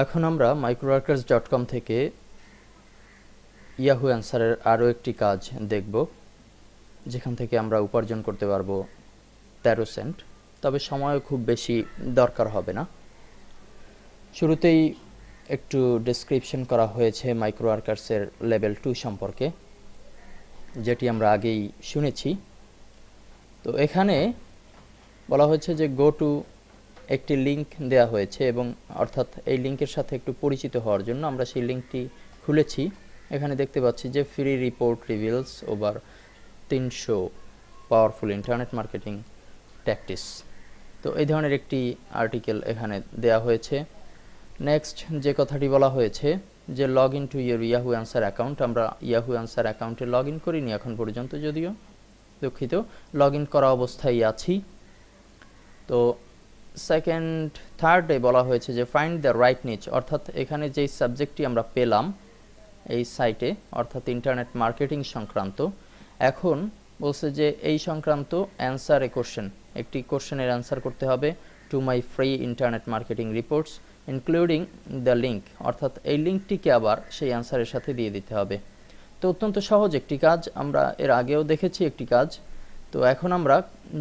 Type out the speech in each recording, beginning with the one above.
এখন আমরা microworkers.com থেকে ইয়াহু অ্যান্সারের আরও একটি কাজ দেখব, যেখান থেকে আমরা উপার্জন করতে পারবো 13 সেন্ট। তবে সময়ও খুব বেশি দরকার হবে না। শুরুতেই একটু ডেসক্রিপশন করা হয়েছে মাইক্রোওয়ার্কার্সের লেভেল 2 সম্পর্কে, যেটি আমরা আগেই শুনেছি। তো এখানে বলা হয়েছে যে গো টু একটি লিঙ্ক দেয়া হয়েছে, এবং অর্থাৎ এই লিঙ্কের সাথে একটু পরিচিত হওয়ার জন্য আমরা সেই লিঙ্কটি খুলেছি। এখানে দেখতে পাচ্ছি যে free report reveals over 300 powerful internet marketing tactics. তো এই ধরনের একটি আর্টিকেল এখানে দেয়া হয়েছে। নেক্সট যে কথাটি বলা হয়েছে যে log in to your Yahoo answer account. আমরা ইয়াহু অ্যান্সার অ্যাকাউন্টে লগ ইন করিনি এখন পর্যন্ত, যদিও দুঃখিত, লগ ইন করা অবস্থায় আছি। তো থার্ডে বলা হয়েছে যে ফাইন্ড দ্য রাইট নিচ, অর্থাৎ এখানে যেই সাবজেক্টটি আমরা পেলাম এই সাইটে, অর্থাৎ ইন্টারনেট মার্কেটিং সংক্রান্ত, এখন বলছে যে এই সংক্রান্ত অ্যান্সার এ কোশ্চেন, একটি কোশ্চেনের অ্যান্সার করতে হবে to my free internet marketing reports including the link, অর্থাৎ এই লিঙ্কটিকে আবার সেই অ্যান্সারের সাথে দিয়ে দিতে হবে। তো অত্যন্ত সহজ একটি কাজ, আমরা এর আগেও দেখেছি একটি কাজ। তো এখন আমরা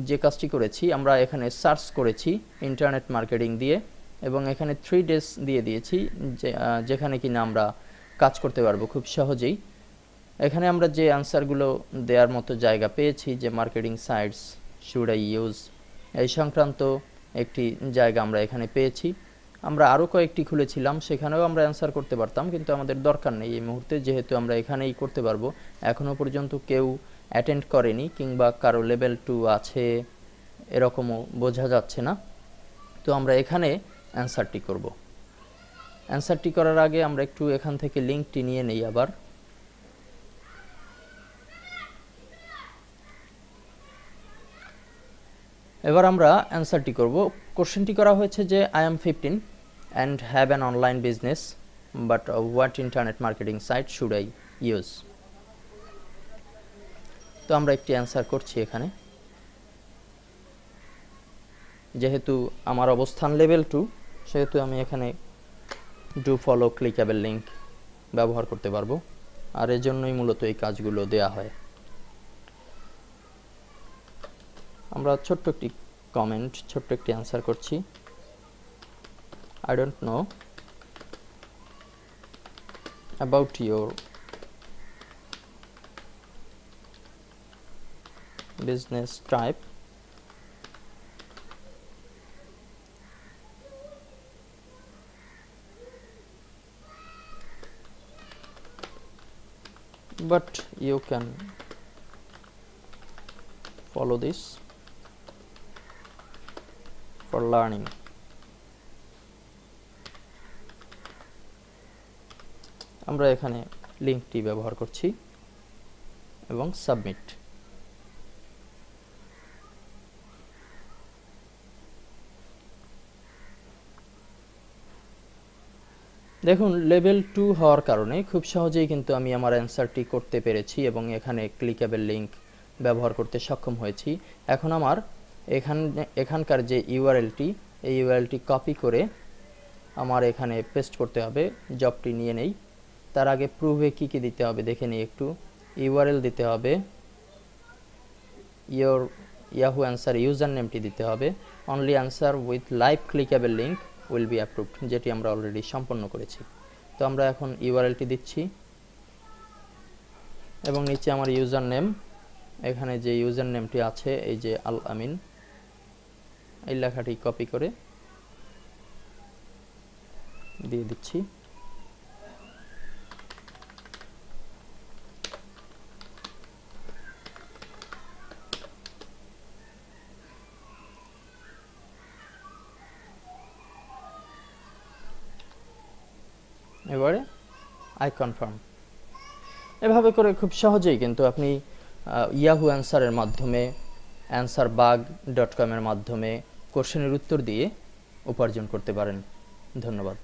যে কাজটি করেছি, আমরা এখানে সার্চ করেছি ইন্টারনেট মার্কেটিং দিয়ে, এবং এখানে 3 ডেজ দিয়ে দিয়েছি, যেখানে কিনা আমরা কাজ করতে পারবো খুব সহজেই। এখানে আমরা যে অ্যান্সারগুলো দেওয়ার মতো জায়গা পেয়েছি, যে marketing sites should I use, এই সংক্রান্ত একটি জায়গা আমরা এখানে পেয়েছি। আমরা আরও কয়েকটি খুলেছিলাম, সেখানেও আমরা অ্যান্সার করতে পারতাম, কিন্তু আমাদের দরকার নেই এই মুহূর্তে, যেহেতু আমরা এখানেই করতে পারবো। এখনও পর্যন্ত কেউ অ্যাটেন্ড করেনি, কিংবা কারো লেভেল 2 আছে এরকমও বোঝা যাচ্ছে না। তো আমরা এখানে অ্যান্সারটি করব। অ্যান্সারটি করার আগে আমরা একটু এখান থেকে লিঙ্কটি নিয়ে নেই আবার। এবার আমরা অ্যান্সারটি করব। কোশ্চেনটি করা হয়েছে যে I am 15 and have an online business, but what internet marketing site should I use? তো আমরা একটি অ্যান্সার করছি এখানে। যেহেতু আমার অবস্থান লেভেল 2, সেহেতু আমি এখানে ডু ফলো ক্লিকেবল লিঙ্ক ব্যবহার করতে পারবো, আর এজন্যই মূলত এই কাজগুলো দেয়া হয়। আমরা ছোট্ট একটি কমেন্ট, ছোট্ট একটি অ্যান্সার করছি। I don't know about your business type, but you can follow this for learning. আমরা এখানে লিঙ্কটি ব্যবহার করছি এবং সাবমিট। দেখুন, লেভেল 2 হওয়ার কারণে খুব সহজেই কিন্তু আমি আমার অ্যান্সারটি করতে পেরেছি, এবং এখানে ক্লিকেবল লিঙ্ক ব্যবহার করতে সক্ষম হয়েছি। এখন আমার এখানকার যে ইউআরএলটি, এই ইউআরএলটি কপি করে আমার এখানে পেস্ট করতে হবে। জবটি নিয়ে নেই, তার আগে প্রুভে কি কি দিতে হবে দেখে নিই একটু। ইউআরএল দিতে হবে, ইয়োর ইয়াহু অ্যান্সার ইউজার নেমটি দিতে হবে, only answer with live clickable link will be approved, যেটি আমরা অলরেডি সম্পন্ন করেছি। তো আমরা এখন ইউআরএলটি দিচ্ছি, এবং নিচে আমার ইউজার নেম, এখানে যে ইউজার নেমটি আছে এই যে আল আমিন, এই লেখাটি কপি করে দিয়ে দিচ্ছি। এবারে আই কনফার্ম। এভাবে করে খুব সহজেই কিন্তু আপনি ইয়াহু অ্যান্সারের মাধ্যমে, answerbug.com এর মাধ্যমে কোশ্চেনের উত্তর দিয়ে উপার্জন করতে পারেন। ধন্যবাদ।